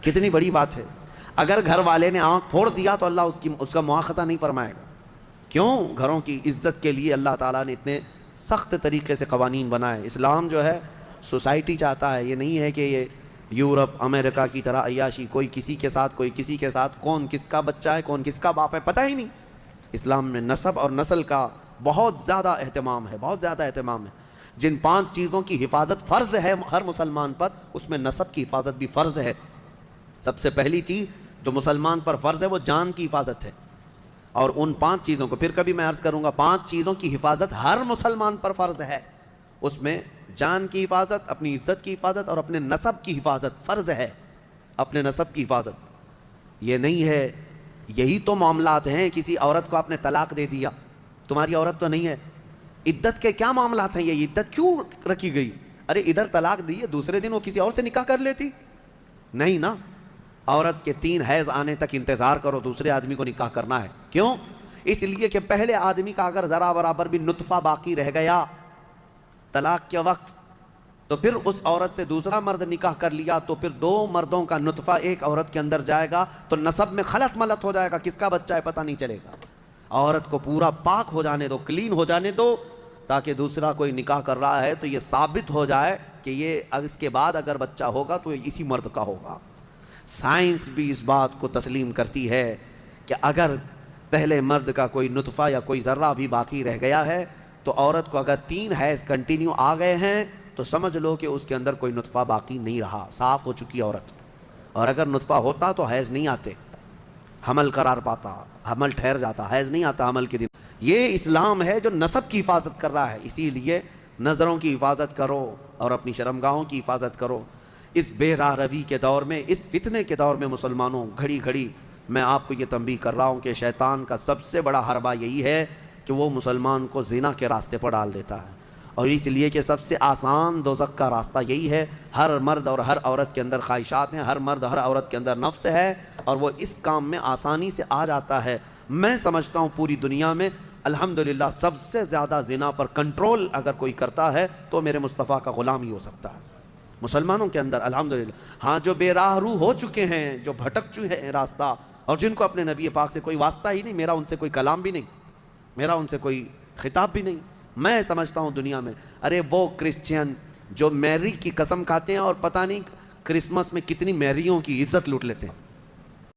کتنی بڑی بات ہے. اگر گھر والے نے آنکھ پھوڑ دیا تو اللہ اس کا مواخذہ نہیں فرمائے گا. کیوں؟ گھروں کی عزت کے لیے اللہ تعالیٰ نے اتنے سخت طریقے سے قوانین بنائے. اسلام جو ہے سوسائٹی چاہتا ہے، یہ نہیں ہے کہ یہ یورپ امریکہ کی طرح عیاشی، کوئی کسی کے ساتھ کوئی کسی کے ساتھ، کون کس کا بچہ ہے کون کس کا باپ ہے پتہ ہی نہیں. اسلام میں نسب اور نسل کا بہت زیادہ اہتمام ہے، بہت زیادہ اہتمام ہے. جن 5 چیزوں کی حفاظت فرض ہے ہر مسلمان پر، اس میں نسب کی حفاظت بھی فرض ہے. سب سے پہلی چیز جو مسلمان پر فرض ہے وہ جان کی حفاظت ہے. اور ان 5 چیزوں کو پھر کبھی میں عرض کروں گا، 5 چیزوں کی حفاظت ہر مسلمان پر فرض ہے. اس میں جان کی حفاظت، اپنی عزت کی حفاظت اور اپنے نسب کی حفاظت فرض ہے. اپنے نسب کی حفاظت یہ نہیں ہے، یہی تو معاملات ہیں. کسی عورت کو آپ نے طلاق دے دیا، تمہاری عورت تو نہیں ہے. عدت کے کیا معاملات ہیں؟ یہ عدت کیوں رکھی گئی؟ ارے ادھر طلاق دی ہے، دوسرے دن وہ کسی اور سے نکاح کر لیتی. نہیں نا، عورت کے 3 حیض آنے تک انتظار کرو، دوسرے آدمی کو نکاح کرنا ہے. کیوں؟ اس لیے کہ پہلے آدمی کا اگر ذرا برابر بھی نطفہ باقی رہ گیا طلاق کے وقت، تو پھر اس عورت سے دوسرا مرد نکاح کر لیا تو پھر 2 مردوں کا نطفہ ایک عورت کے اندر جائے گا تو نسب میں خلط ملط ہو جائے گا، کس کا بچہ ہے پتہ نہیں چلے گا. عورت کو پورا پاک ہو جانے دو، کلین ہو جانے دو، تاکہ دوسرا کوئی نکاح کر رہا ہے تو یہ ثابت ہو جائے کہ یہ اس کے بعد اگر بچہ ہوگا تو اسی مرد کا ہوگا. سائنس بھی اس بات کو تسلیم کرتی ہے کہ اگر پہلے مرد کا کوئی نطفہ یا کوئی ذرہ بھی باقی رہ گیا ہے تو عورت کو اگر 3 حیض کنٹینیو آ گئے ہیں تو سمجھ لو کہ اس کے اندر کوئی نطفہ باقی نہیں رہا، صاف ہو چکی عورت. اور اگر نطفہ ہوتا تو حیض نہیں آتے، حمل قرار پاتا، حمل ٹھہر جاتا، حیض نہیں آتا حمل کے دن. یہ اسلام ہے جو نسب کی حفاظت کر رہا ہے. اسی لیے نظروں کی حفاظت کرو اور اپنی شرمگاہوں کی حفاظت کرو. اس بے راہ روی کے دور میں، اس فتنے کے دور میں مسلمانوں، گھڑی گھڑی میں آپ کو یہ تنبیہ کر رہا ہوں کہ شیطان کا سب سے بڑا حربہ یہی ہے کہ وہ مسلمان کو زنا کے راستے پر ڈال دیتا ہے. اور اس لیے کہ سب سے آسان دوزخ کا راستہ یہی ہے. ہر مرد اور ہر عورت کے اندر خواہشات ہیں، ہر مرد ہر عورت کے اندر نفس ہے، اور وہ اس کام میں آسانی سے آ جاتا ہے. میں سمجھتا ہوں پوری دنیا میں الحمدللہ سب سے زیادہ زنا پر کنٹرول اگر کوئی کرتا ہے تو میرے مصطفیٰ کا غلام ہی ہو سکتا ہے مسلمانوں کے اندر الحمدللہ. ہاں جو بے راہ رو ہو چکے ہیں، جو بھٹک چکے ہیں راستہ، اور جن کو اپنے نبی پاک سے کوئی واسطہ ہی نہیں، میرا ان سے کوئی کلام بھی نہیں، میرا ان سے کوئی خطاب بھی نہیں. میں سمجھتا ہوں دنیا میں، ارے وہ کرسچین جو میری کی قسم کھاتے ہیں اور پتہ نہیں کرسمس میں کتنی میریوں کی عزت لوٹ لیتے ہیں.